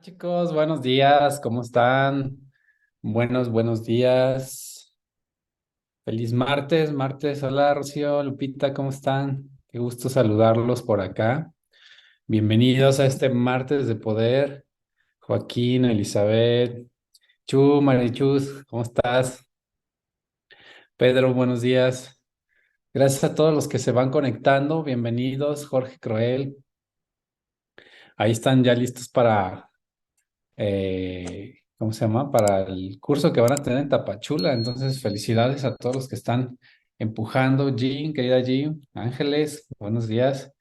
Chicos, buenos días, ¿cómo están? Buenos días. Feliz martes. Hola, Rocío, Lupita, ¿cómo están? Qué gusto saludarlos por acá. Bienvenidos a este martes de poder. Joaquín, Elizabeth, Marichus, ¿cómo estás? Pedro, buenos días. Gracias a todos los que se van conectando. Bienvenidos, Jorge Croel. Ahí están ya listos para ¿cómo se llama? Para el curso que van a tener en Tapachula. Entonces, felicidades a todos los que están empujando. Jean, querida Jean, Ángeles, buenos días.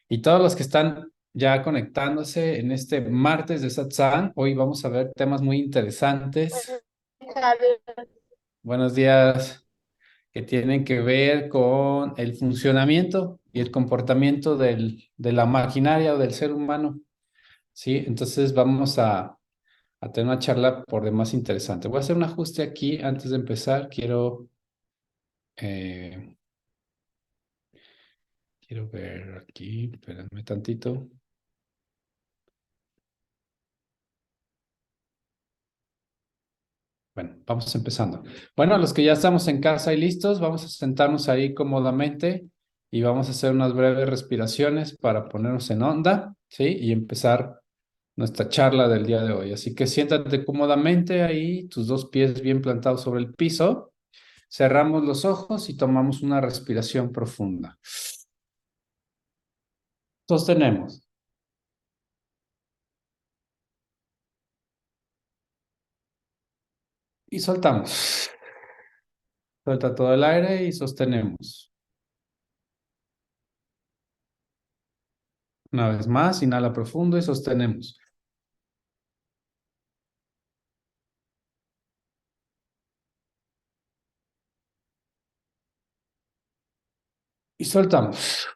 Y todos los que están ya conectándose en este martes de Satsang. Hoy vamos a ver temas muy interesantes. Buenos días, que tienen que ver con el funcionamiento y el comportamiento de la maquinaria o del ser humano. ¿Sí? Entonces, vamos a tener una charla por demás interesante. Voy a hacer un ajuste aquí antes de empezar. Eh, quiero ver aquí, espérenme tantito. Bueno, vamos empezando. Bueno, los que ya estamos en casa y listos, vamos a sentarnos ahí cómodamente y vamos a hacer unas breves respiraciones para ponernos en onda, ¿sí? Y empezar nuestra charla del día de hoy. Así que siéntate cómodamente ahí, tus dos pies bien plantados sobre el piso. Cerramos los ojos y tomamos una respiración profunda. Sostenemos y soltamos. Suelta todo el aire y sostenemos. Una vez más, inhala profundo y sostenemos. Y soltamos.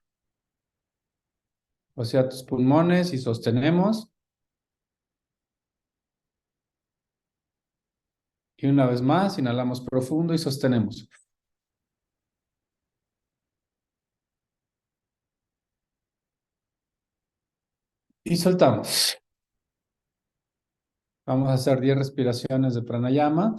O sea, tus pulmones y sostenemos. Y una vez más, inhalamos profundo y sostenemos. Y soltamos. Vamos a hacer 10 respiraciones de pranayama.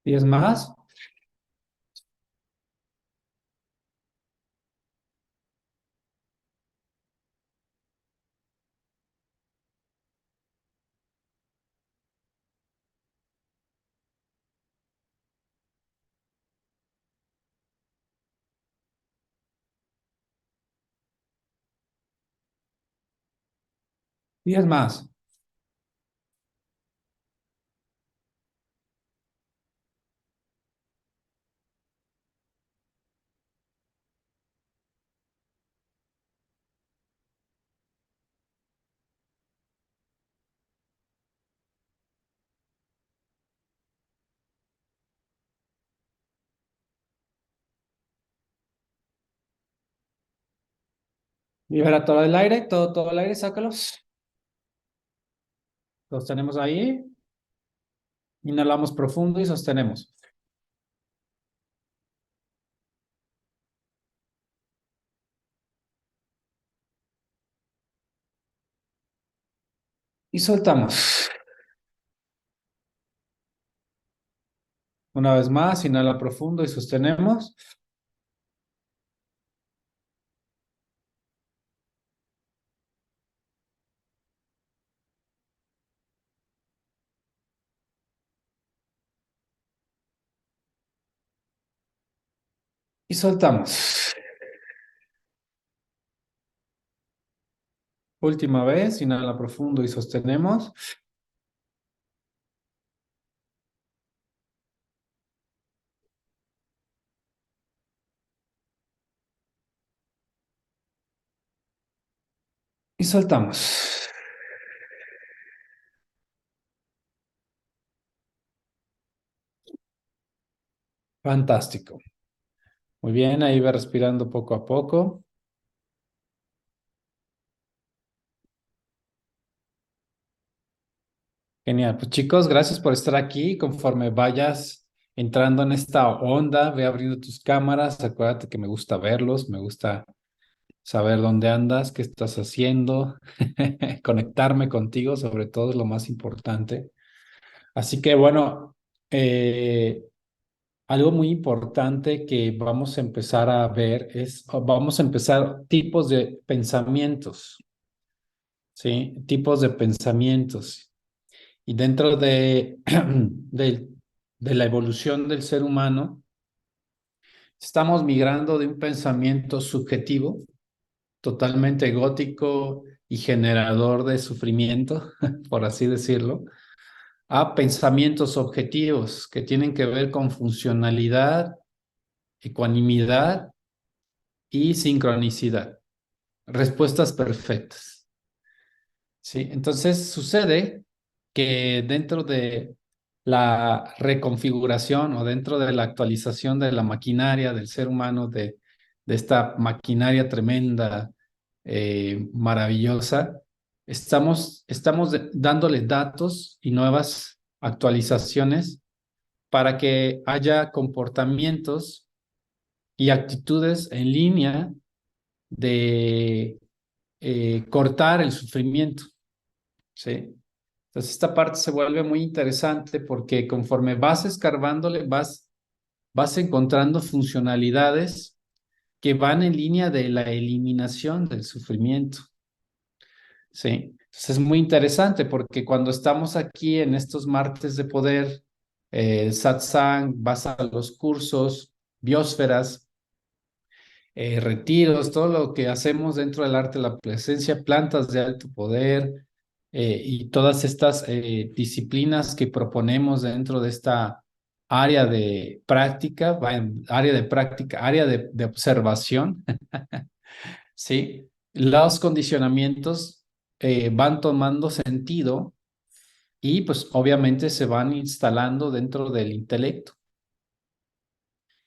¿10 más? 10 más. Libera todo el aire, todo el aire, sácalos. Sostenemos ahí. Inhalamos profundo y sostenemos. Y soltamos. Una vez más, inhala profundo y sostenemos. Y soltamos. Última vez, inhala profundo y sostenemos. Y soltamos. Fantástico. Muy bien, ahí va respirando poco a poco. Genial. Pues chicos, gracias por estar aquí. Conforme vayas entrando en esta onda, ve abriendo tus cámaras. Acuérdate que me gusta verlos, me gusta saber dónde andas, qué estás haciendo, conectarme contigo, sobre todo es lo más importante. Así que bueno, eh, algo muy importante que vamos a empezar a ver es, vamos a empezar tipos de pensamientos, ¿sí? Tipos de pensamientos. Y dentro de, de la evolución del ser humano, estamos migrando de un pensamiento subjetivo, totalmente egótico y generador de sufrimiento, por así decirlo, a pensamientos objetivos que tienen que ver con funcionalidad, ecuanimidad y sincronicidad. Respuestas perfectas. ¿Sí? Entonces sucede que dentro de la reconfiguración o dentro de la actualización de la maquinaria del ser humano, de esta maquinaria tremenda, maravillosa, estamos dándole datos y nuevas actualizaciones para que haya comportamientos y actitudes en línea de cortar el sufrimiento, ¿sí? Entonces esta parte se vuelve muy interesante porque conforme vas escarbándole, vas encontrando funcionalidades que van en línea de la eliminación del sufrimiento, ¿sí? Entonces es muy interesante porque cuando estamos aquí en estos martes de poder, satsang, vas a los cursos, biosferas, retiros, todo lo que hacemos dentro del arte de la presencia, plantas de alto poder, y todas estas disciplinas que proponemos dentro de esta área de práctica, área de práctica, área de observación, ¿sí? Los condicionamientos van tomando sentido y pues obviamente se van instalando dentro del intelecto.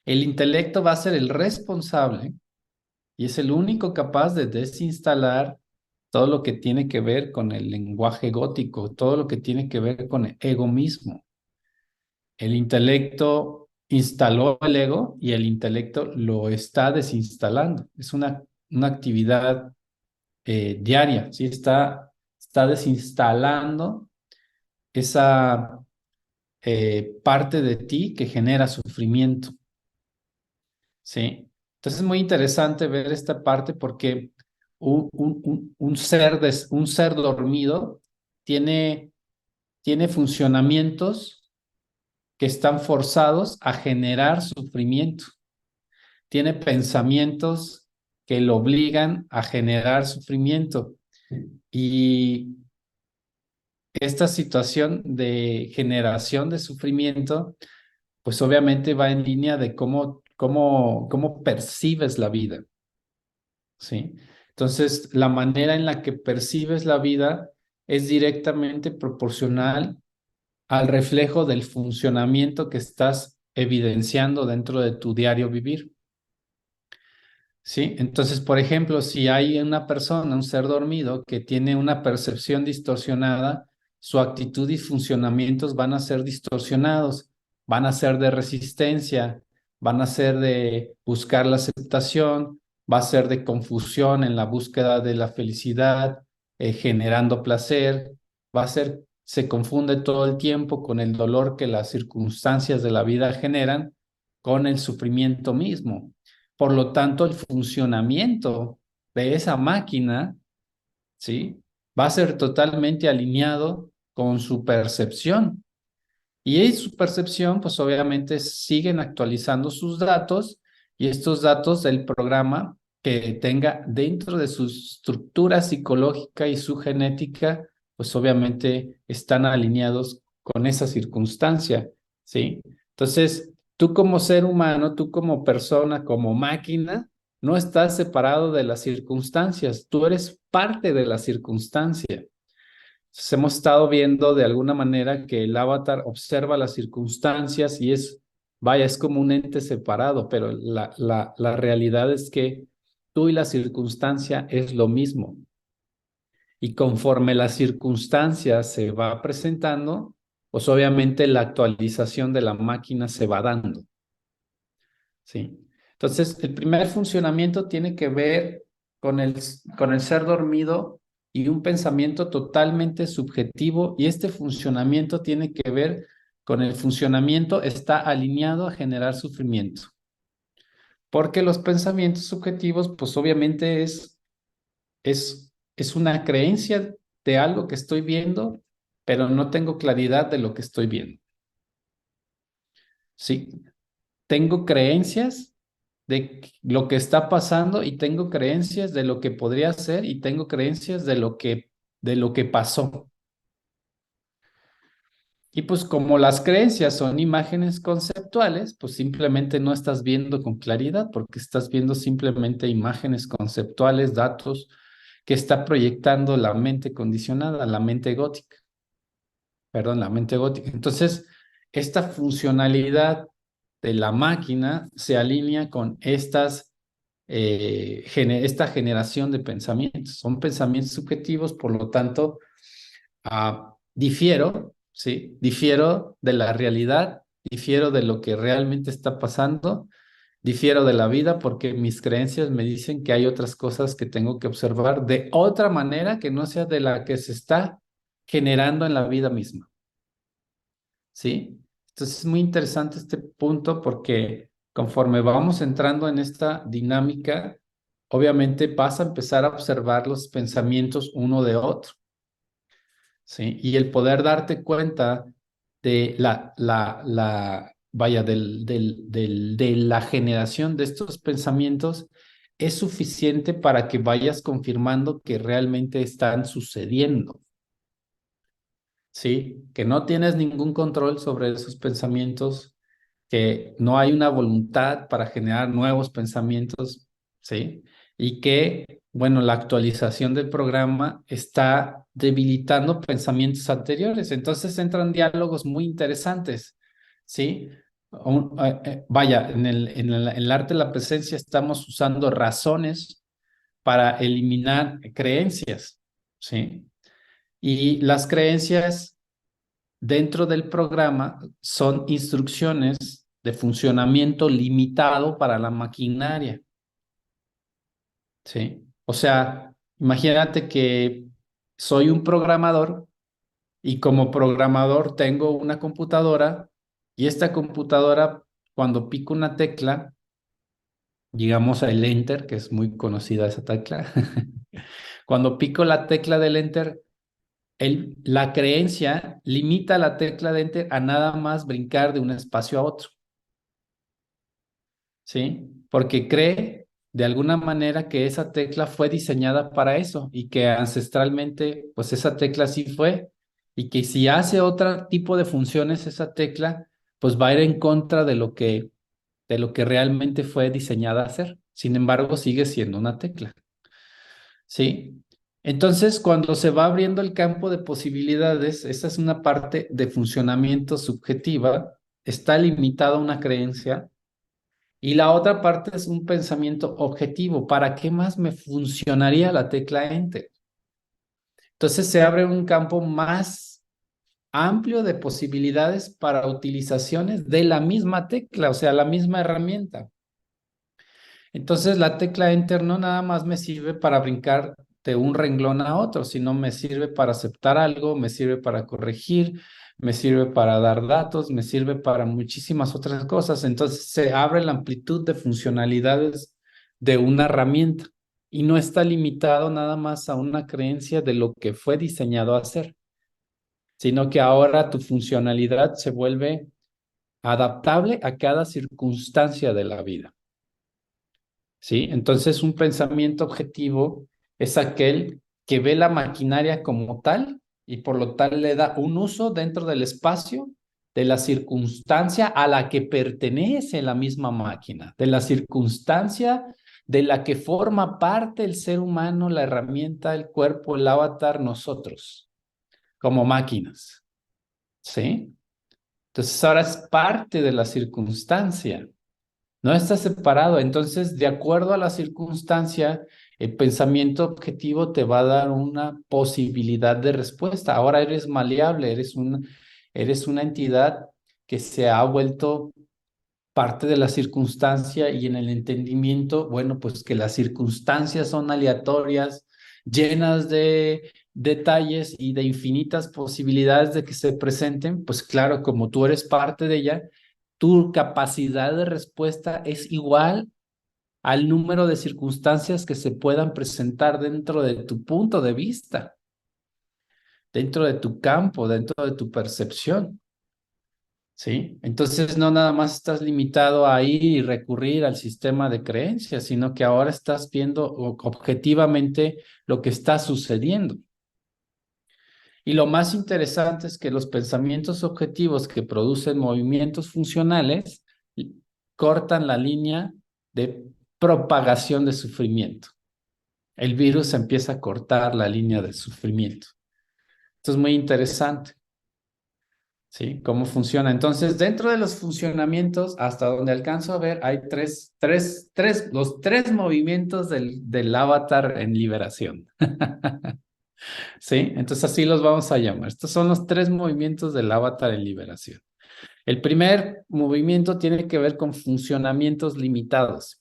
El intelecto va a ser el responsable y es el único capaz de desinstalar todo lo que tiene que ver con el lenguaje gótico, todo lo que tiene que ver con el ego mismo. El intelecto instaló el ego y el intelecto lo está desinstalando. Es una actividad diaria, ¿sí? Está desinstalando esa parte de ti que genera sufrimiento, ¿sí? Entonces es muy interesante ver esta parte porque un ser dormido tiene, tiene funcionamientos que están forzados a generar sufrimiento. Tiene pensamientos que lo obligan a generar sufrimiento. Y esta situación de generación de sufrimiento, pues obviamente va en línea de cómo percibes la vida, ¿sí? Entonces, la manera en la que percibes la vida es directamente proporcional al reflejo del funcionamiento que estás evidenciando dentro de tu diario vivir, ¿sí? Entonces, por ejemplo, si hay una persona, un ser dormido, que tiene una percepción distorsionada, su actitud y funcionamientos van a ser distorsionados, van a ser de resistencia, van a ser de buscar la aceptación, va a ser de confusión en la búsqueda de la felicidad, generando placer, va a ser, se confunde todo el tiempo con el dolor que las circunstancias de la vida generan, con el sufrimiento mismo. Por lo tanto, el funcionamiento de esa máquina, ¿sí? Va a ser totalmente alineado con su percepción. Y en su percepción, pues obviamente siguen actualizando sus datos y estos datos del programa que tenga dentro de su estructura psicológica y su genética, pues obviamente están alineados con esa circunstancia, ¿sí? Entonces, tú como ser humano, tú como persona, como máquina, no estás separado de las circunstancias, tú eres parte de la circunstancia. Entonces, hemos estado viendo de alguna manera que el avatar observa las circunstancias y es vaya, es como un ente separado, pero la realidad es que tú y la circunstancia es lo mismo. Y conforme la circunstancia se va presentando, pues obviamente la actualización de la máquina se va dando, ¿sí? Entonces, el primer funcionamiento tiene que ver con el ser dormido y un pensamiento totalmente subjetivo, y este funcionamiento tiene que ver con el funcionamiento, está alineado a generar sufrimiento, porque los pensamientos subjetivos, pues obviamente es una creencia de algo que estoy viendo, pero no tengo claridad de lo que estoy viendo. Sí, tengo creencias de lo que está pasando y tengo creencias de lo que podría ser y tengo creencias de lo que pasó. Y pues como las creencias son imágenes conceptuales, pues simplemente no estás viendo con claridad porque estás viendo simplemente imágenes conceptuales, datos que está proyectando la mente condicionada, la mente gótica. Perdón, la mente gótica. Entonces, esta funcionalidad de la máquina se alinea con esta generación de pensamientos. Son pensamientos subjetivos, por lo tanto, difiero, ¿sí? Difiero de la realidad, difiero de lo que realmente está pasando, difiero de la vida porque mis creencias me dicen que hay otras cosas que tengo que observar de otra manera que no sea de la que se está generando en la vida misma. ¿Sí? Entonces es muy interesante este punto porque conforme vamos entrando en esta dinámica, obviamente vas a empezar a observar los pensamientos uno de otro, ¿sí? Y el poder darte cuenta de de la generación de estos pensamientos es suficiente para que vayas confirmando que realmente están sucediendo. ¿Sí? Que no tienes ningún control sobre esos pensamientos, que no hay una voluntad para generar nuevos pensamientos, ¿sí? Y que, bueno, la actualización del programa está debilitando pensamientos anteriores. Entonces entran diálogos muy interesantes, ¿sí? Vaya, en el arte de la presencia estamos usando razones para eliminar creencias, ¿sí? Y las creencias dentro del programa son instrucciones de funcionamiento limitado para la maquinaria, ¿sí? O sea, imagínate que soy un programador y como programador tengo una computadora y esta computadora, cuando pico una tecla, digamos el Enter, que es muy conocida esa tecla, cuando pico la tecla del Enter, la creencia limita la tecla de Enter a nada más brincar de un espacio a otro, ¿sí? Porque cree de alguna manera que esa tecla fue diseñada para eso y que ancestralmente, pues esa tecla sí fue, y que si hace otro tipo de funciones esa tecla, pues va a ir en contra de lo que realmente fue diseñada a hacer. Sin embargo, sigue siendo una tecla. ¿Sí? Entonces, cuando se va abriendo el campo de posibilidades, esa es una parte de funcionamiento subjetiva, está limitada a una creencia, y la otra parte es un pensamiento objetivo. ¿Para qué más me funcionaría la tecla Enter? Entonces se abre un campo más amplio de posibilidades para utilizaciones de la misma tecla, o sea, la misma herramienta. Entonces la tecla Enter no nada más me sirve para brincar de un renglón a otro, sino me sirve para aceptar algo, me sirve para corregir, me sirve para dar datos, me sirve para muchísimas otras cosas. Entonces se abre la amplitud de funcionalidades de una herramienta y no está limitado nada más a una creencia de lo que fue diseñado a hacer, sino que ahora tu funcionalidad se vuelve adaptable a cada circunstancia de la vida. ¿Sí? Entonces, un pensamiento objetivo es aquel que ve la maquinaria como tal y por lo tal le da un uso dentro del espacio de la circunstancia a la que pertenece la misma máquina, de la circunstancia de la que forma parte el ser humano, la herramienta, el cuerpo, el avatar, nosotros, como máquinas. ¿Sí? Entonces ahora es parte de la circunstancia. No está separado. Entonces, de acuerdo a la circunstancia, el pensamiento objetivo te va a dar una posibilidad de respuesta. Ahora eres maleable, eres una entidad que se ha vuelto parte de la circunstancia y en el entendimiento, bueno, pues que las circunstancias son aleatorias, llenas de detalles y de infinitas posibilidades de que se presenten, pues claro, como tú eres parte de ella, tu capacidad de respuesta es igual al número de circunstancias que se puedan presentar dentro de tu punto de vista, dentro de tu campo, dentro de tu percepción. ¿Sí? Entonces no nada más estás limitado a ir y recurrir al sistema de creencias, sino que ahora estás viendo objetivamente lo que está sucediendo. Y lo más interesante es que los pensamientos objetivos que producen movimientos funcionales cortan la línea de propagación de sufrimiento. El virus empieza a cortar la línea de sufrimiento. Esto es muy interesante. ¿Sí? ¿Cómo funciona? Entonces, dentro de los funcionamientos, hasta donde alcanzo a ver, hay los tres movimientos del avatar en liberación. ¿Sí? Entonces, así los vamos a llamar. Estos son los tres movimientos del avatar en liberación. El primer movimiento tiene que ver con funcionamientos limitados.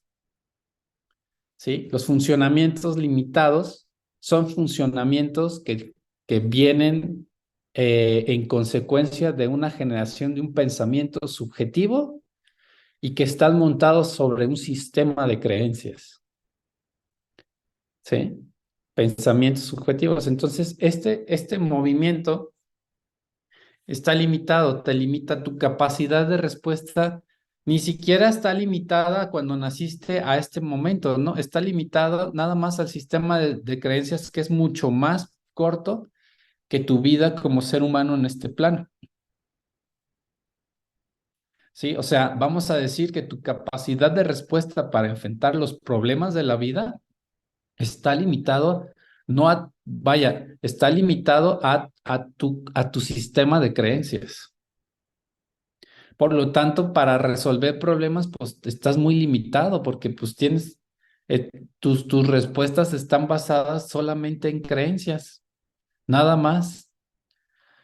¿Sí? Los funcionamientos limitados son funcionamientos que vienen en consecuencia de una generación de un pensamiento subjetivo y que están montados sobre un sistema de creencias. ¿Sí? Pensamientos subjetivos. Entonces, este movimiento está limitado, te limita tu capacidad de respuesta. Ni siquiera está limitada cuando naciste a este momento, ¿no? Está limitada nada más al sistema de creencias que es mucho más corto que tu vida como ser humano en este plano. ¿Sí? O sea, vamos a decir que tu capacidad de respuesta para enfrentar los problemas de la vida está limitado, no a, vaya, está limitado a tu sistema de creencias. Por lo tanto, para resolver problemas, pues estás muy limitado porque pues tienes, tus respuestas están basadas solamente en creencias, nada más,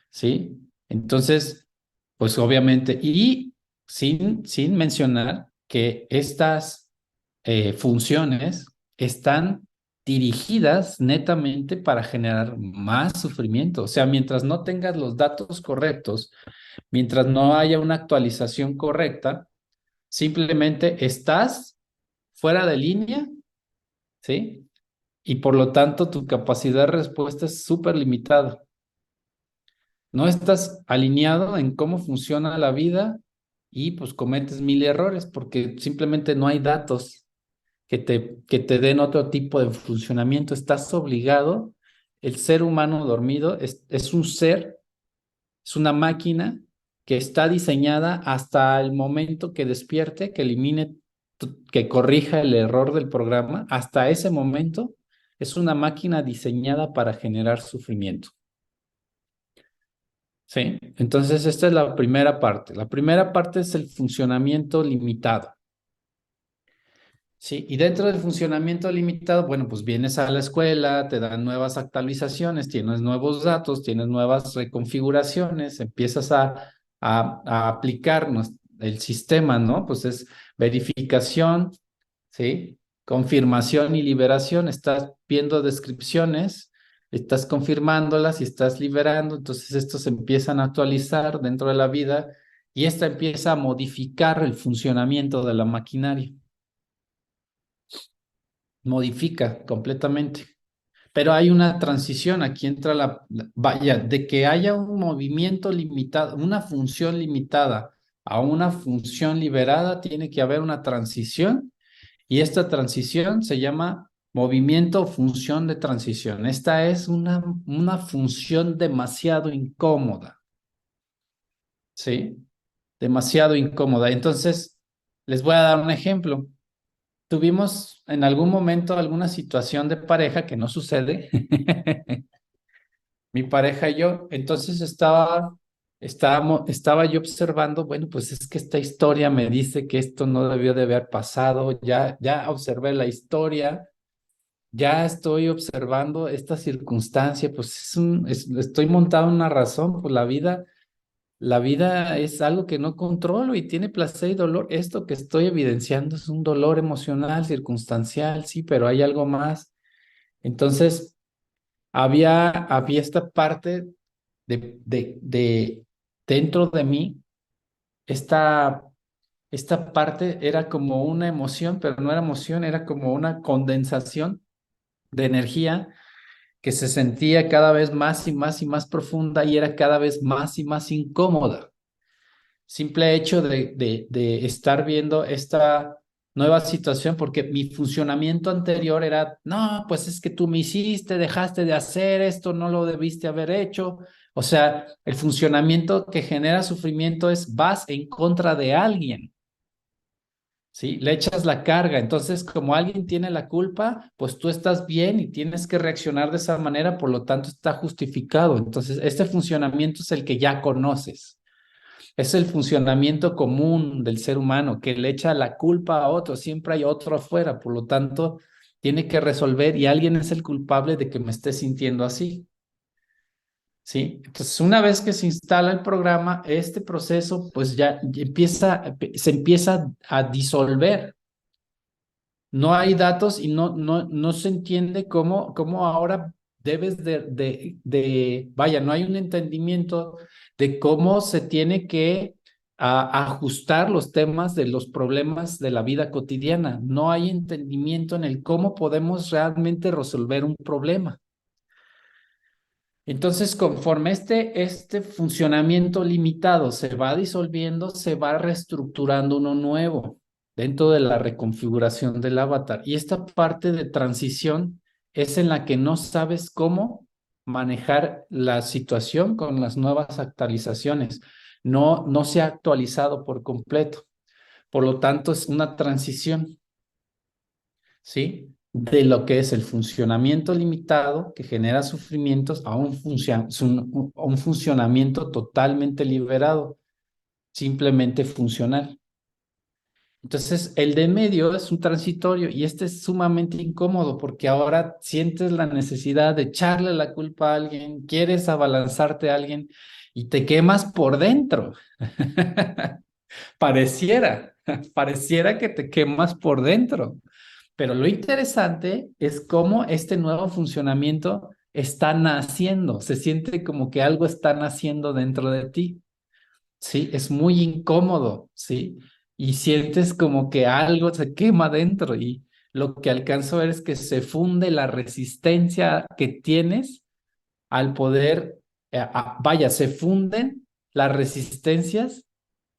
¿sí? Entonces, pues obviamente, y sin mencionar que estas funciones están dirigidas netamente para generar más sufrimiento. O sea, mientras no tengas los datos correctos, mientras no haya una actualización correcta, simplemente estás fuera de línea, ¿sí? Y por lo tanto tu capacidad de respuesta es súper limitada. No estás alineado en cómo funciona la vida y pues cometes mil errores porque simplemente no hay datos que te den otro tipo de funcionamiento. Estás obligado, el ser humano dormido es un ser, es una máquina que está diseñada hasta el momento que despierte, que elimine, que corrija el error del programa. Hasta ese momento es una máquina diseñada para generar sufrimiento. ¿Sí? Entonces, esta es la primera parte. La primera parte es el funcionamiento limitado. Sí, y dentro del funcionamiento limitado, bueno, pues vienes a la escuela, te dan nuevas actualizaciones, tienes nuevos datos, tienes nuevas reconfiguraciones, empiezas a aplicar el sistema, ¿no? Pues es verificación, ¿sí? Confirmación y liberación, estás viendo descripciones, estás confirmándolas y estás liberando, entonces estos empiezan a actualizar dentro de la vida y esta empieza a modificar el funcionamiento de la maquinaria. Modifica completamente. Pero hay una transición, aquí entra vaya, de que haya un movimiento limitado, una función limitada a una función liberada, tiene que haber una transición y esta transición se llama movimiento o función de transición. Esta es una función demasiado incómoda, ¿sí? Demasiado incómoda. Entonces, les voy a dar un ejemplo. Tuvimos en algún momento alguna situación de pareja que no sucede, mi pareja y yo, entonces estaba, estaba yo observando, bueno, pues es que esta historia me dice que esto no debió de haber pasado, ya observé la historia, ya estoy observando esta circunstancia, pues estoy montado en una razón, pues la vida es algo que no controlo y tiene placer y dolor. Esto que estoy evidenciando es un dolor emocional, circunstancial, sí, pero hay algo más. Entonces, había esta parte de dentro de mí, esta, esta parte era como una emoción, pero no era emoción, era como una condensación de energía que se sentía cada vez más y más y más profunda y era cada vez más y más incómoda. Simple hecho de estar viendo esta nueva situación, porque mi funcionamiento anterior era, no, pues es que tú me hiciste, dejaste de hacer esto, no lo debiste haber hecho. O sea, el funcionamiento que genera sufrimiento es vas en contra de alguien. ¿Sí? Le echas la carga. Entonces, como alguien tiene la culpa, pues tú estás bien y tienes que reaccionar de esa manera, por lo tanto está justificado. Entonces, este funcionamiento es el que ya conoces. Es el funcionamiento común del ser humano, que le echa la culpa a otro. Siempre hay otro afuera, por lo tanto, tiene que resolver y alguien es el culpable de que me esté sintiendo así. ¿Sí? Entonces, una vez que se instala el programa, este proceso pues ya se empieza a disolver. No hay datos y no se entiende cómo ahora debes vaya, no hay un entendimiento de cómo se tiene que ajustar los temas de los problemas de la vida cotidiana. No hay entendimiento en el cómo podemos realmente resolver un problema. Entonces, conforme este funcionamiento limitado se va disolviendo, se va reestructurando uno nuevo dentro de la reconfiguración del avatar. Y esta parte de transición es en la que no sabes cómo manejar la situación con las nuevas actualizaciones. No se ha actualizado por completo. Por lo tanto, es una transición. ¿Sí? De lo que es el funcionamiento limitado que genera sufrimientos a un funcionamiento totalmente liberado, simplemente funcional. Entonces, el de medio es un transitorio y este es sumamente incómodo porque ahora sientes la necesidad de echarle la culpa a alguien, quieres abalanzarte a alguien y te quemas por dentro. Pareciera, pareciera que te quemas por dentro. Pero lo interesante es cómo este nuevo funcionamiento está naciendo. Se siente como que algo está naciendo dentro de ti. Sí, es muy incómodo, ¿sí? Y sientes como que algo se quema dentro y lo que alcanzo a ver es que se funde la resistencia que tienes al poder, vaya, se funden las resistencias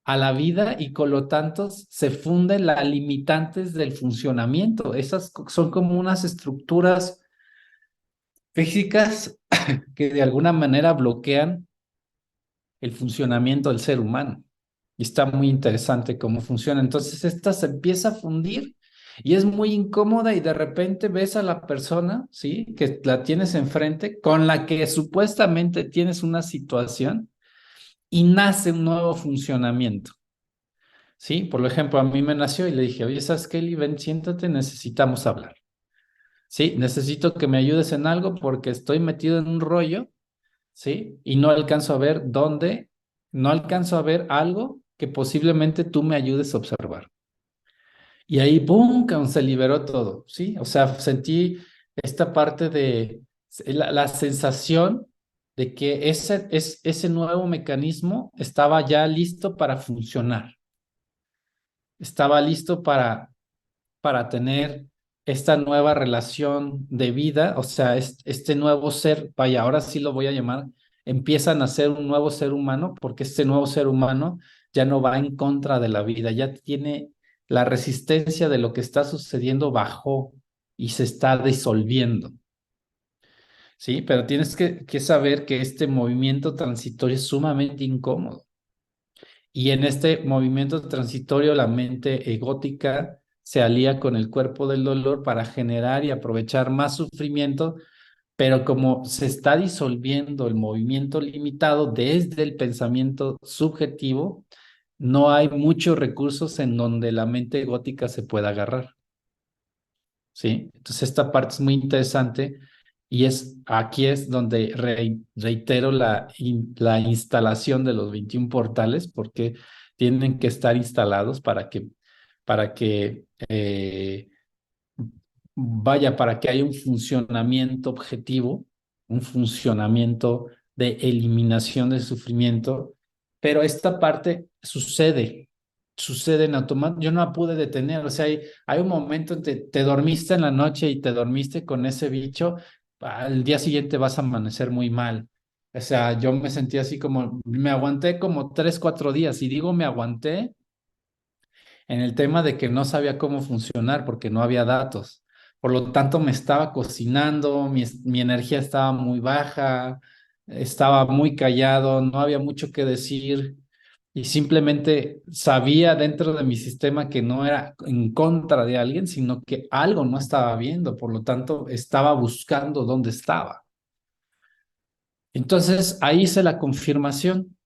a la vida y con lo tanto se funden las limitantes del funcionamiento. Esas son como unas estructuras físicas que de alguna manera bloquean el funcionamiento del ser humano. Y está muy interesante cómo funciona. Entonces, esta se empieza a fundir y es muy incómoda y de repente ves a la persona, ¿sí? Que la tienes enfrente, con la que supuestamente tienes una situación y nace un nuevo funcionamiento. Sí, por ejemplo, a mí me nació y le dije, oye, ¿sabes qué, Eli? Ven, siéntate, necesitamos hablar. Sí, necesito que me ayudes en algo porque estoy metido en un rollo, ¿sí? Y no alcanzo a ver dónde, no alcanzo a ver algo que posiblemente tú me ayudes a observar. Y ahí, ¡pum!, se liberó todo, ¿sí? O sea, sentí esta parte de la sensación de que ese nuevo mecanismo estaba ya listo para funcionar, estaba listo para tener esta nueva relación de vida, o sea, este nuevo ser, vaya, ahora sí lo voy a llamar, empiezan a ser un nuevo ser humano, porque este nuevo ser humano ya no va en contra de la vida, ya tiene la resistencia de lo que está sucediendo bajó y se está disolviendo, ¿sí? Pero tienes que saber que este movimiento transitorio es sumamente incómodo. Y en este movimiento transitorio, la mente egótica se alía con el cuerpo del dolor para generar y aprovechar más sufrimiento pero como se está disolviendo el movimiento limitado desde el pensamiento subjetivo, no hay muchos recursos en donde la mente gótica se pueda agarrar, ¿sí? Entonces esta parte es muy interesante y aquí es donde reitero la instalación de los 21 portales, porque tienen que estar instalados para que vaya, para que haya un funcionamiento objetivo, un funcionamiento de eliminación del sufrimiento, pero esta parte sucede en automático. Yo no la pude detener, o sea, hay un momento en que te dormiste en la noche y te dormiste con ese bicho, al día siguiente vas a amanecer muy mal. O sea, yo me sentí así como, me aguanté como 3, 4 días, y digo me aguanté en el tema de que no sabía cómo funcionar porque no había datos. Por lo tanto, me estaba cocinando, mi energía estaba muy baja, estaba muy callado, no había mucho que decir y simplemente sabía dentro de mi sistema que no era en contra de alguien, sino que algo no estaba viendo. Por lo tanto, estaba buscando dónde estaba. Entonces, ahí hice la confirmación.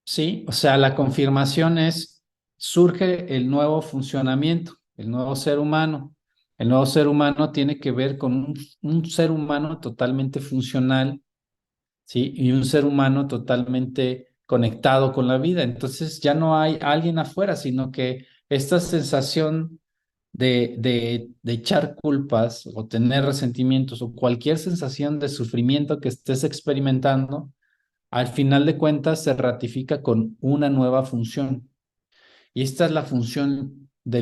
Sí, o sea, la confirmación es, surge el nuevo funcionamiento, el nuevo ser humano. El nuevo ser humano tiene que ver con un ser humano totalmente funcional, ¿sí? Y un ser humano totalmente conectado con la vida. Entonces ya no hay alguien afuera, sino que esta sensación de echar culpas o tener resentimientos o cualquier sensación de sufrimiento que estés experimentando, al final de cuentas se ratifica con una nueva función. Y esta es la función de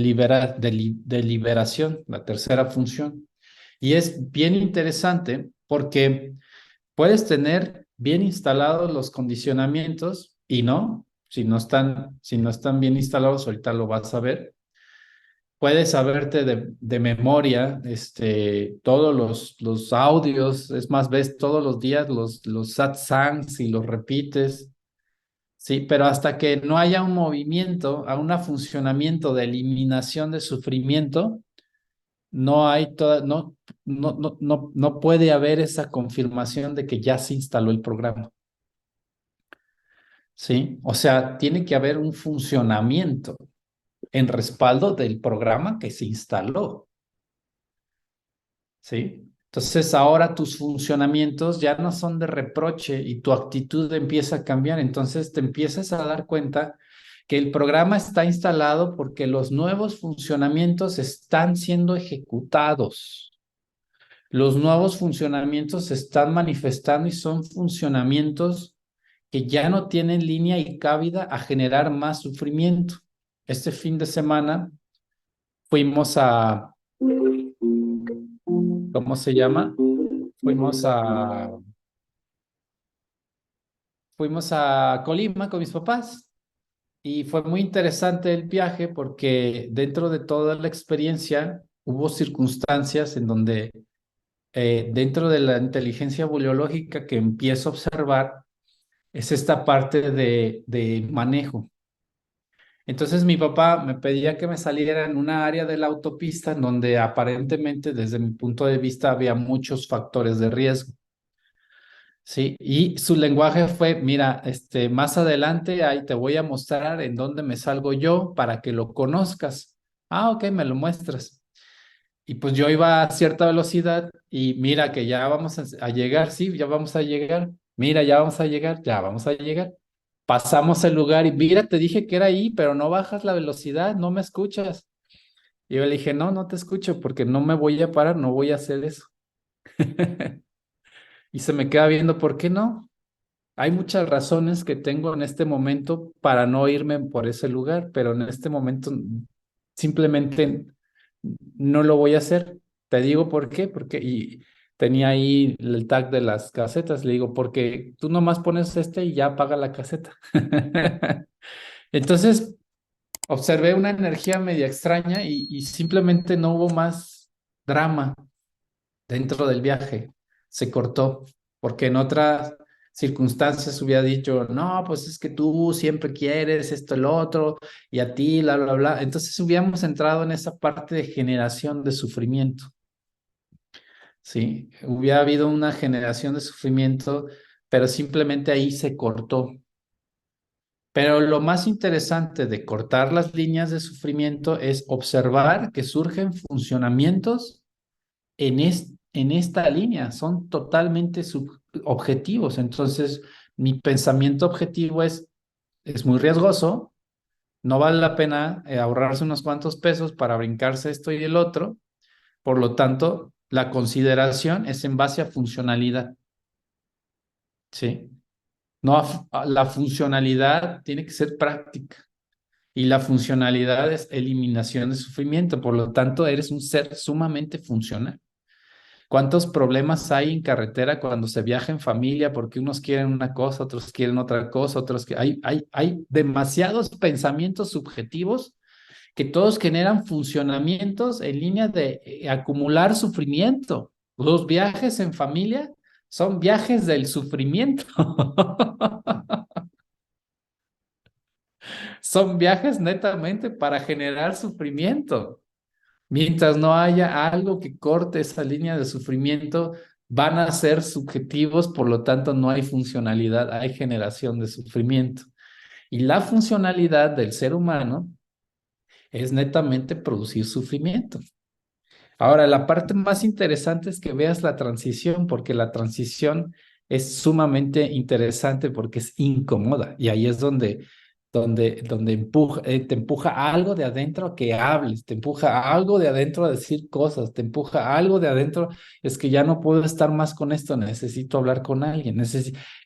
liberación, la tercera función. Y es bien interesante porque puedes tener bien instalados los condicionamientos y no, si no están bien instalados, ahorita lo vas a ver. Puedes saberte de memoria todos los audios, es más, ves todos los días los satsangs y los repites. Sí, pero hasta que no haya un movimiento, a un funcionamiento de eliminación de sufrimiento, no puede haber esa confirmación de que ya se instaló el programa. Sí, o sea, tiene que haber un funcionamiento en respaldo del programa que se instaló. Sí. Entonces ahora tus funcionamientos ya no son de reproche y tu actitud empieza a cambiar. Entonces te empiezas a dar cuenta que el programa está instalado porque los nuevos funcionamientos están siendo ejecutados. Los nuevos funcionamientos se están manifestando y son funcionamientos que ya no tienen línea y cabida a generar más sufrimiento. Este fin de semana fuimos a, ¿cómo se llama? Fuimos a, fuimos a Colima con mis papás y fue muy interesante el viaje porque dentro de toda la experiencia hubo circunstancias en donde dentro de la inteligencia biológica que empiezo a observar es esta parte de manejo. Entonces mi papá me pedía que me saliera en una área de la autopista en donde aparentemente desde mi punto de vista había muchos factores de riesgo. Sí, y su lenguaje fue, mira, más adelante ahí te voy a mostrar en dónde me salgo yo para que lo conozcas. Ah, ok, me lo muestras. Y pues yo iba a cierta velocidad y mira que ya vamos a llegar, sí, ya vamos a llegar. Mira, ya vamos a llegar, ya vamos a llegar. Pasamos el lugar y mira, te dije que era ahí, pero no bajas la velocidad, no me escuchas. Y yo le dije, no, no te escucho porque no me voy a parar, no voy a hacer eso. Y se me queda viendo, ¿por qué no? Hay muchas razones que tengo en este momento para no irme por ese lugar, pero en este momento simplemente no lo voy a hacer. Te digo por qué, y tenía ahí el tag de las casetas, le digo, porque tú nomás pones y ya paga la caseta. Entonces observé una energía media extraña y simplemente no hubo más drama dentro del viaje. Se cortó, porque en otras circunstancias hubiera dicho, no, pues es que tú siempre quieres esto, el otro, y a ti, bla, bla, bla. Entonces hubiéramos entrado en esa parte de generación de sufrimiento. ¿sí? Hubiera habido una generación de sufrimiento, pero simplemente ahí se cortó. Pero lo más interesante de cortar las líneas de sufrimiento es observar que surgen funcionamientos en esta línea, son totalmente subjetivos. Entonces, mi pensamiento objetivo es muy riesgoso, no vale la pena ahorrarse unos cuantos pesos para brincarse esto y el otro. Por lo tanto, la consideración es en base a funcionalidad, ¿sí? No la funcionalidad tiene que ser práctica y la funcionalidad es eliminación de sufrimiento. Por lo tanto, eres un ser sumamente funcional. ¿Cuántos problemas hay en carretera cuando se viaja en familia? Porque unos quieren una cosa, otros quieren otra cosa, otros que hay demasiados pensamientos subjetivos que todos generan funcionamientos en línea de acumular sufrimiento. Los viajes en familia son viajes del sufrimiento. Son viajes netamente para generar sufrimiento. Mientras no haya algo que corte esa línea de sufrimiento, van a ser subjetivos, por lo tanto no hay funcionalidad, hay generación de sufrimiento. Y la funcionalidad del ser humano es netamente producir sufrimiento. Ahora, la parte más interesante es que veas la transición, porque la transición es sumamente interesante porque es incómoda y ahí es donde te empuja algo de adentro a que hables, te empuja algo de adentro a decir cosas, te empuja algo de adentro, es que ya no puedo estar más con esto, necesito hablar con alguien.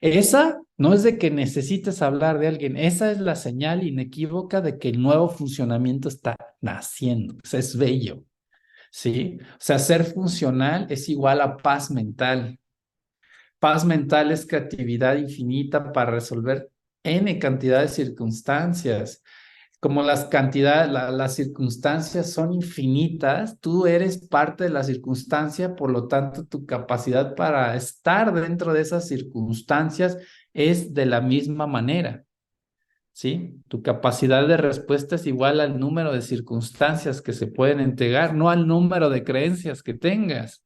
Esa no es de que necesites hablar de alguien, esa es la señal inequívoca de que el nuevo funcionamiento está naciendo, o sea, es bello. ¿Sí? O sea, ser funcional es igual a paz mental. Paz mental es creatividad infinita para resolver N cantidad de circunstancias. Como las circunstancias son infinitas, tú eres parte de la circunstancia, por lo tanto, tu capacidad para estar dentro de esas circunstancias es de la misma manera. ¿Sí? Tu capacidad de respuesta es igual al número de circunstancias que se pueden entregar, no al número de creencias que tengas,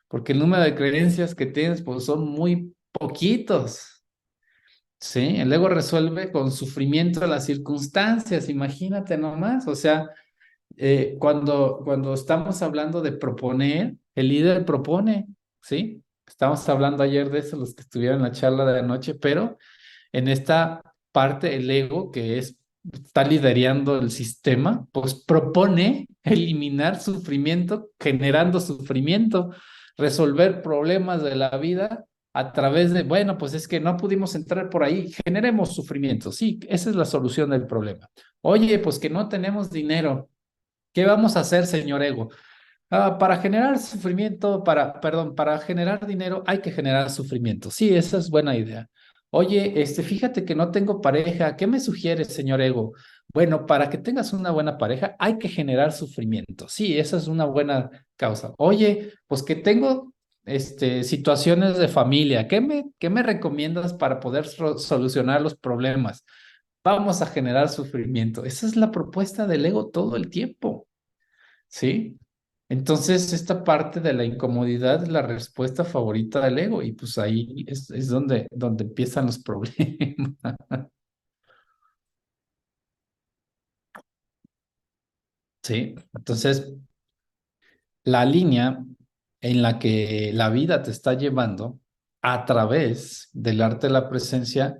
porque el número de creencias que tienes pues son muy poquitos, ¿sí? El ego resuelve con sufrimiento las circunstancias, imagínate nomás, o sea, cuando estamos hablando de proponer, el líder propone, ¿sí? Estamos hablando ayer de eso, los que estuvieron en la charla de anoche, pero en esta parte el ego, que está liderando el sistema, pues propone eliminar sufrimiento, generando sufrimiento, resolver problemas de la vida a través de, bueno, pues es que no pudimos entrar por ahí, generemos sufrimiento. Sí, esa es la solución del problema. Oye, pues que no tenemos dinero. ¿Qué vamos a hacer, señor ego? Para generar sufrimiento, perdón, para generar dinero hay que generar sufrimiento. Sí, esa es buena idea. Oye, fíjate que no tengo pareja. ¿Qué me sugieres, señor ego? Bueno, para que tengas una buena pareja hay que generar sufrimiento. Sí, esa es una buena causa. Oye, pues que tengo situaciones de familia. ¿Qué me recomiendas para poder solucionar los problemas? Vamos a generar sufrimiento. Esa es la propuesta del ego todo el tiempo. ¿Sí? Entonces, esta parte de la incomodidad es la respuesta favorita del ego y pues ahí es donde empiezan los problemas. ¿Sí? Entonces, la línea en la que la vida te está llevando a través del arte de la presencia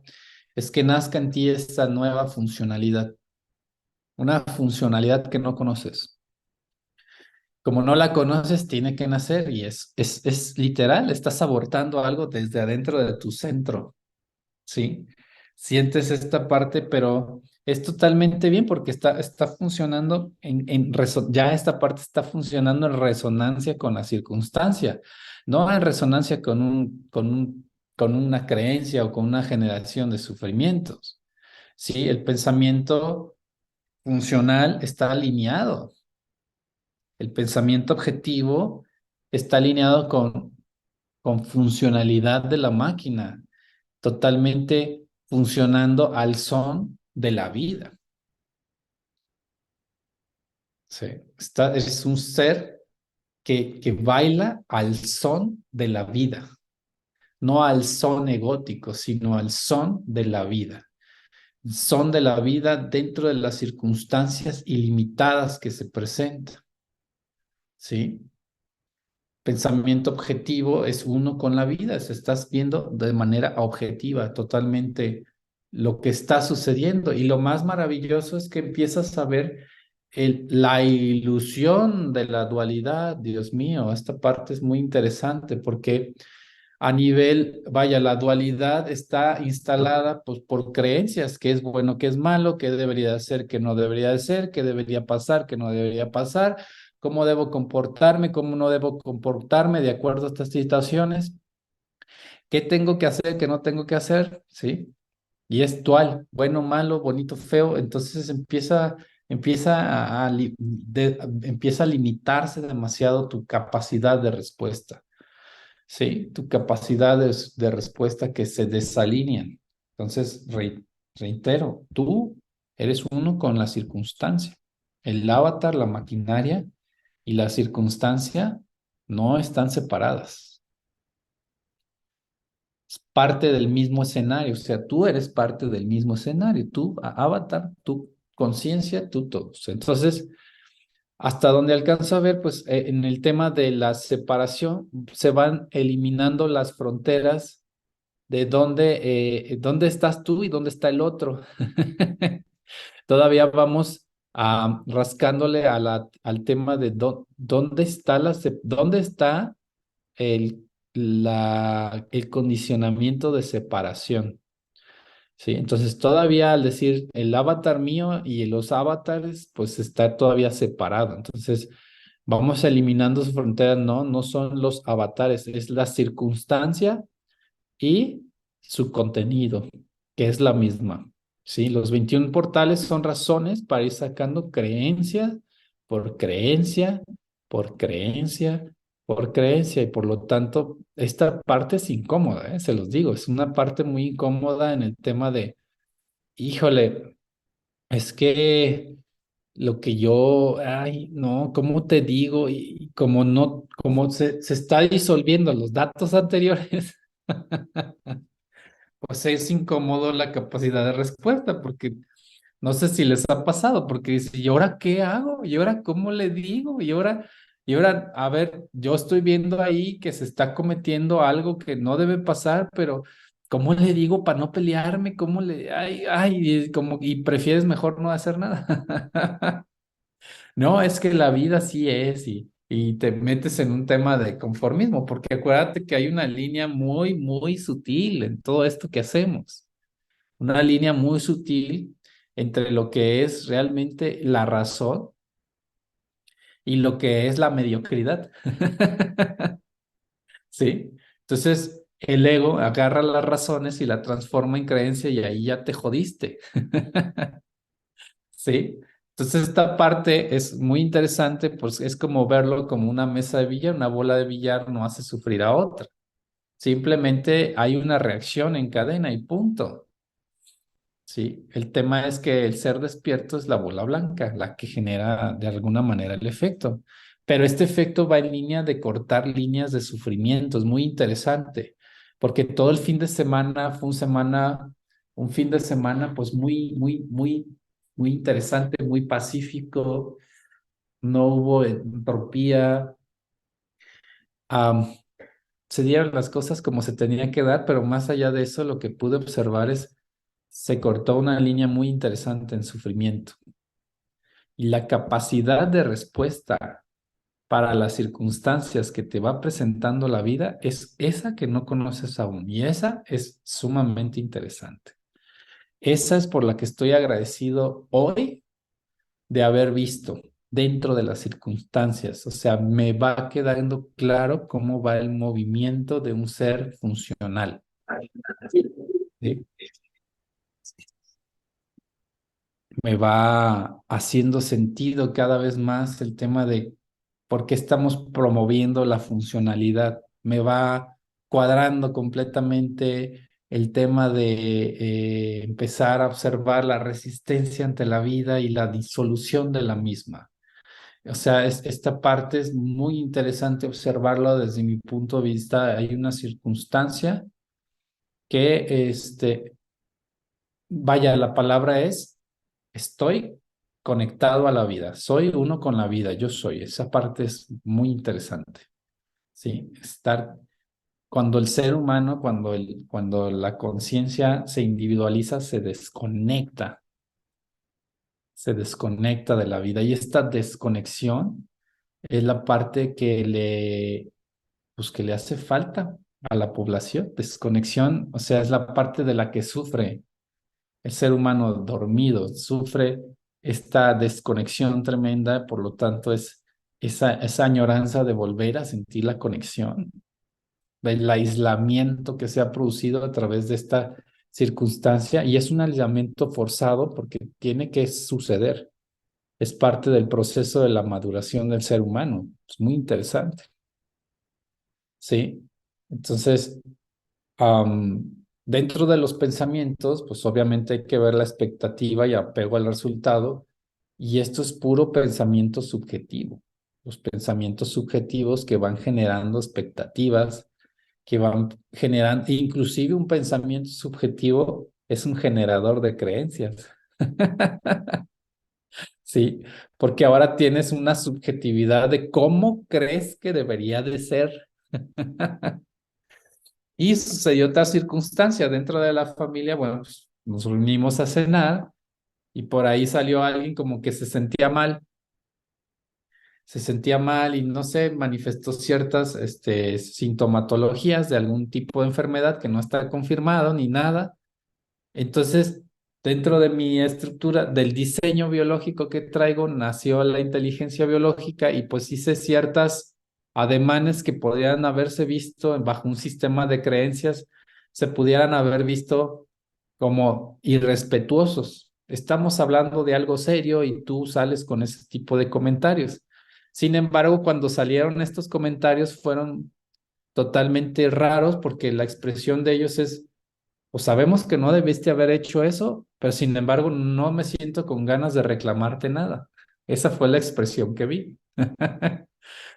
es que nazca en ti esta nueva funcionalidad, una funcionalidad que no conoces. Como no la conoces, tiene que nacer y es literal, estás abortando algo desde adentro de tu centro, ¿sí? Sientes esta parte, pero es totalmente bien porque está funcionando ya esta parte está funcionando en resonancia con la circunstancia, no en resonancia con una creencia o con una generación de sufrimientos, ¿sí? El pensamiento funcional está alineado. El pensamiento objetivo está alineado con funcionalidad de la máquina, totalmente funcionando al son de la vida. Sí. Es un ser que baila al son de la vida, no al son egótico, sino al son de la vida. Son de la vida dentro de las circunstancias ilimitadas que se presentan, ¿sí? Pensamiento objetivo es uno con la vida, se estás viendo de manera objetiva totalmente lo que está sucediendo y lo más maravilloso es que empiezas a ver la ilusión de la dualidad. Dios mío, esta parte es muy interesante porque a nivel, vaya, la dualidad está instalada pues, por creencias, que es bueno, que es malo, que debería de ser, que no debería de ser, que debería pasar, que no debería pasar, cómo debo comportarme, cómo no debo comportarme de acuerdo a estas situaciones, qué tengo que hacer, qué no tengo que hacer, ¿sí? Y es dual, bueno, malo, bonito, feo, entonces empieza a limitarse demasiado tu capacidad de respuesta. Sí, tu capacidad de respuesta que se desalinean. Entonces, reitero, tú eres uno con la circunstancia. El avatar, la maquinaria y la circunstancia no están separadas. Es parte del mismo escenario, o sea, tú eres parte del mismo escenario, tú, avatar, tu conciencia, tú todos. Entonces, hasta donde alcanzo a ver, pues en el tema de la separación, se van eliminando las fronteras de dónde estás tú y dónde está el otro. Todavía vamos rascándole al tema de dónde está dónde está el, el condicionamiento de separación. Sí, entonces todavía al decir el avatar mío y los avatares, pues está todavía separado. Entonces vamos eliminando sus fronteras, no, no son los avatares, es la circunstancia y su contenido, que es la misma. ¿Sí? Los 21 portales son razones para ir sacando creencia por creencia, por creencia, por creencia, y por lo tanto, esta parte es incómoda, se los digo, es una parte muy incómoda en el tema de, híjole, es que lo que yo, ay, no, ¿cómo te digo? Y como no, como se está disolviendo los datos anteriores. Pues es incómodo la capacidad de respuesta, porque no sé si les ha pasado, porque dice, ¿y ahora qué hago? ¿Y ahora cómo le digo? Y ahora, a ver, yo estoy viendo ahí que se está cometiendo algo que no debe pasar, pero ¿cómo le digo para no pelearme? ¿Cómo le, y prefieres mejor no hacer nada? No, es que la vida sí es y te metes en un tema de conformismo, porque acuérdate que hay una línea muy, muy sutil en todo esto que hacemos, una línea muy sutil entre lo que es realmente la razón y lo que es la mediocridad. ¿Sí? Entonces, el ego agarra las razones y la transforma en creencia y ahí ya te jodiste. ¿Sí? Entonces esta parte es muy interesante, pues es como verlo como una mesa de billar, una bola de billar no hace sufrir a otra. Simplemente hay una reacción en cadena y punto. Sí, el tema es que el ser despierto es la bola blanca, la que genera de alguna manera el efecto. Pero este efecto va en línea de cortar líneas de sufrimiento, es muy interesante, porque todo el fin de semana fue un fin de semana pues muy, muy, muy, muy interesante, muy pacífico, no hubo entropía, am, se dieron las cosas como se tenían que dar, pero más allá de eso, lo que pude observar es se cortó una línea muy interesante en sufrimiento. Y la capacidad de respuesta para las circunstancias que te va presentando la vida es esa que no conoces aún. Y esa es sumamente interesante. Esa es por la que estoy agradecido hoy de haber visto dentro de las circunstancias. O sea, me va quedando claro cómo va el movimiento de un ser funcional. ¿Sí? Me va haciendo sentido cada vez más el tema de por qué estamos promoviendo la funcionalidad. Me va cuadrando completamente el tema de empezar a observar la resistencia ante la vida y la disolución de la misma. O sea, esta parte es muy interesante observarlo desde mi punto de vista. Hay una circunstancia que, vaya, la palabra es, estoy conectado a la vida, soy uno con la vida, yo soy. Esa parte es muy interesante. Sí, estar, cuando el ser humano, cuando la conciencia se individualiza, se desconecta de la vida. Y esta desconexión es la parte pues que le hace falta a la población. Desconexión, o sea, es la parte de la que sufre el ser humano dormido, sufre esta desconexión tremenda, por lo tanto es esa añoranza de volver a sentir la conexión, del aislamiento que se ha producido a través de esta circunstancia, y es un aislamiento forzado porque tiene que suceder. Es parte del proceso de la maduración del ser humano. Es muy interesante, ¿sí? Entonces, dentro de los pensamientos, pues obviamente hay que ver la expectativa y apego al resultado, y esto es puro pensamiento subjetivo. Los pensamientos subjetivos que van generando expectativas, que van generando, inclusive un pensamiento subjetivo es un generador de creencias. Sí, porque ahora tienes una subjetividad de cómo crees que debería de ser. Y sucedió otra circunstancia dentro de la familia, bueno, pues nos reunimos a cenar y por ahí salió alguien como que se sentía mal y no sé, manifestó ciertas sintomatologías de algún tipo de enfermedad que no está confirmado ni nada. Entonces, dentro de mi estructura del diseño biológico que traigo, nació la inteligencia biológica y pues hice ciertas ademanes que podrían haberse visto bajo un sistema de creencias, se pudieran haber visto como irrespetuosos. Estamos hablando de algo serio y tú sales con ese tipo de comentarios. Sin embargo, cuando salieron estos comentarios fueron totalmente raros porque la expresión de ellos es, pues sabemos que no debiste haber hecho eso, pero sin embargo no me siento con ganas de reclamarte nada. Esa fue la expresión que vi.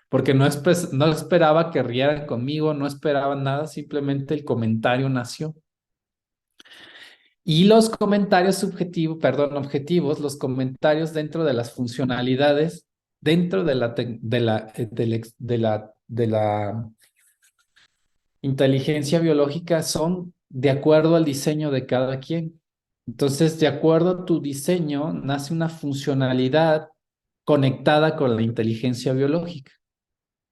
Porque no esperaba que rieran conmigo, no esperaban nada, simplemente el comentario nació. Y los comentarios subjetivos, perdón, objetivos, los comentarios dentro de las funcionalidades, dentro de la inteligencia biológica son de acuerdo al diseño de cada quien. Entonces, de acuerdo a tu diseño, nace una funcionalidad conectada con la inteligencia biológica.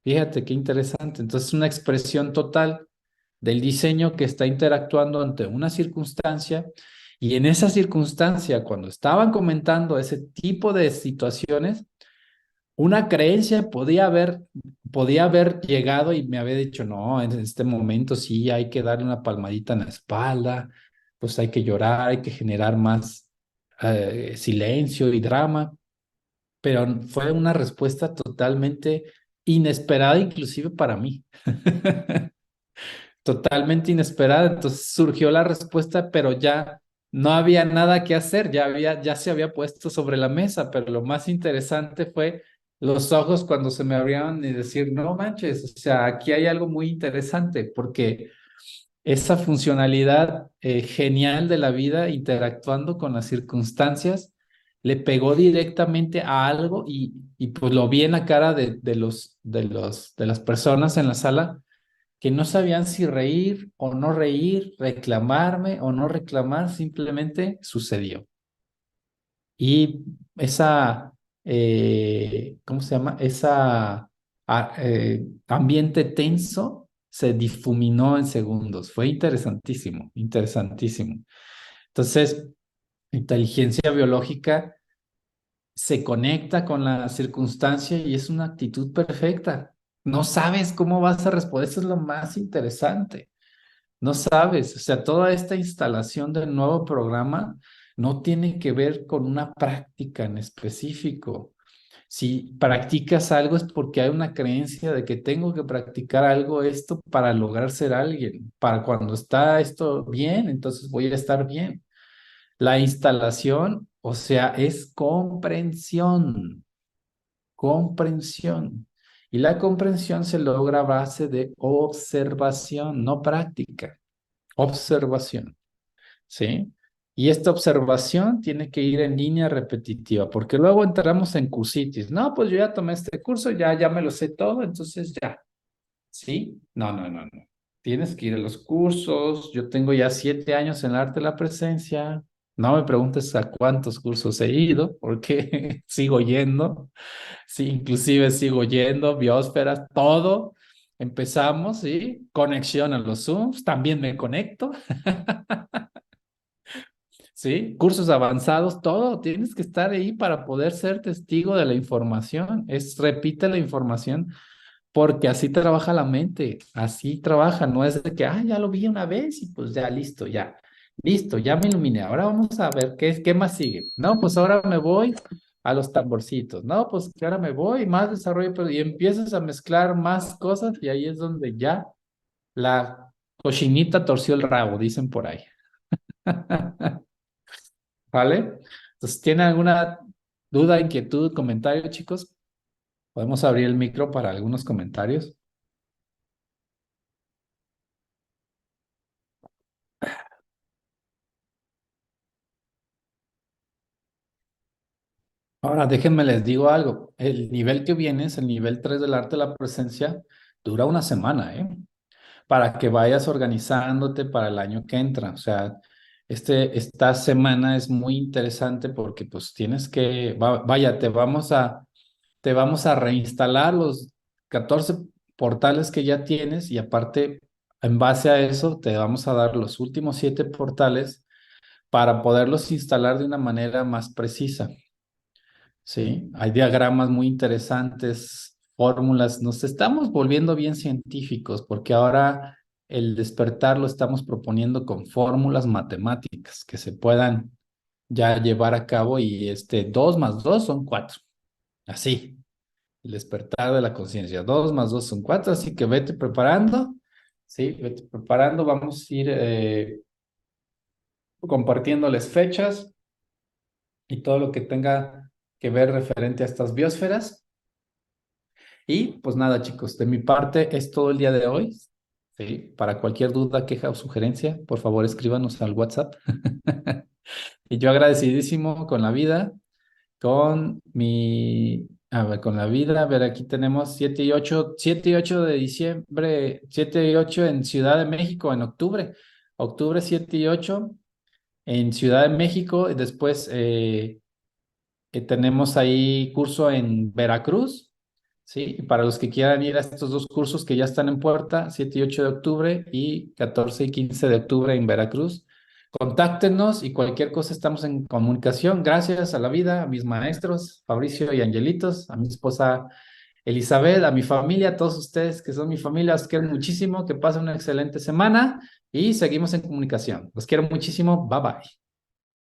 Fíjate qué interesante. Entonces, es una expresión total del diseño que está interactuando ante una circunstancia, y en esa circunstancia, cuando estaban comentando ese tipo de situaciones, una creencia podía haber llegado y me había dicho, no, en este momento sí hay que darle una palmadita en la espalda, pues hay que llorar, hay que generar más silencio y drama, pero fue una respuesta totalmente inesperada, inclusive para mí. Totalmente inesperada. Entonces surgió la respuesta, pero ya no había nada que hacer, ya se había puesto sobre la mesa, pero lo más interesante fue los ojos cuando se me abrieron y decir, no manches, o sea, aquí hay algo muy interesante, porque esa funcionalidad genial de la vida interactuando con las circunstancias le pegó directamente a algo, y pues lo vi en la cara de las personas en la sala que no sabían si reír o no reír, reclamarme o no reclamar, simplemente sucedió. Y ¿cómo se llama? Ambiente tenso se difuminó en segundos. Fue interesantísimo, interesantísimo. Entonces, inteligencia biológica se conecta con la circunstancia y es una actitud perfecta. No sabes cómo vas a responder, eso es lo más interesante. No sabes, o sea, toda esta instalación del nuevo programa no tiene que ver con una práctica en específico. Si practicas algo es porque hay una creencia de que tengo que practicar algo esto para lograr ser alguien. Para cuando está esto bien, entonces voy a estar bien. La instalación, o sea, es comprensión. comprensión. Y la comprensión se logra a base de observación, no práctica. Observación, ¿sí? Y esta observación tiene que ir en línea repetitiva, porque luego entramos en cursitis. No, pues yo ya tomé este curso, ya me lo sé todo, entonces ya. ¿Sí? No, no, no, no. Tienes que ir a los cursos. Yo tengo ya 7 años en el arte de la presencia. No me preguntes a cuántos cursos he ido, porque sigo yendo. Sí, inclusive sigo yendo, biosferas, todo. Empezamos, ¿sí? Conexión a los Zooms, también me conecto, ¿sí? Cursos avanzados, todo. Tienes que estar ahí para poder ser testigo de la información. Repite la información porque así trabaja la mente, así trabaja, no es de que, ya lo vi una vez y pues ya, listo, ya me iluminé, ahora vamos a ver qué más sigue. No, pues ahora me voy a los tamborcitos, no, pues que ahora me voy, más desarrollo, pero y empiezas a mezclar más cosas y ahí es donde ya la cochinita torció el rabo, dicen por ahí. ¿Vale? Entonces, ¿tienen alguna duda, inquietud, comentario, chicos? Podemos abrir el micro para algunos comentarios. Ahora, déjenme les digo algo. El nivel que viene es el nivel 3 del arte de la presencia. Dura una semana, ¿eh? Para que vayas organizándote para el año que entra. O sea, esta semana es muy interesante porque pues tienes que, vaya, te vamos a reinstalar los 14 portales que ya tienes y aparte, en base a eso, te vamos a dar los últimos 7 portales para poderlos instalar de una manera más precisa. Sí, hay diagramas muy interesantes, fórmulas. Nos estamos volviendo bien científicos porque ahora el despertar lo estamos proponiendo con fórmulas matemáticas que se puedan ya llevar a cabo y 2 más 2 son 4. Así, el despertar de la conciencia. 2 más 2 son 4, así que vete preparando. Sí, vete preparando. Vamos a ir compartiéndoles fechas y todo lo que tenga que ver referente a estas biosferas. Y pues nada, chicos, de mi parte es todo el día de hoy. Sí, para cualquier duda, queja o sugerencia, por favor escríbanos al WhatsApp. Y yo agradecidísimo con la vida, con la vida, a ver, aquí tenemos 7 y 8 de diciembre, 7 y 8 en Ciudad de México en octubre, octubre 7 y 8 en Ciudad de México, y después tenemos ahí curso en Veracruz. Sí, y para los que quieran ir a estos dos cursos que ya están en puerta, 7 y 8 de octubre y 14 y 15 de octubre en Veracruz, contáctenos y cualquier cosa estamos en comunicación. Gracias a la vida, a mis maestros, Fabricio y Angelitos, a mi esposa Elizabeth, a mi familia, a todos ustedes que son mi familia, os quiero muchísimo, que pasen una excelente semana y seguimos en comunicación. Los quiero muchísimo, bye bye.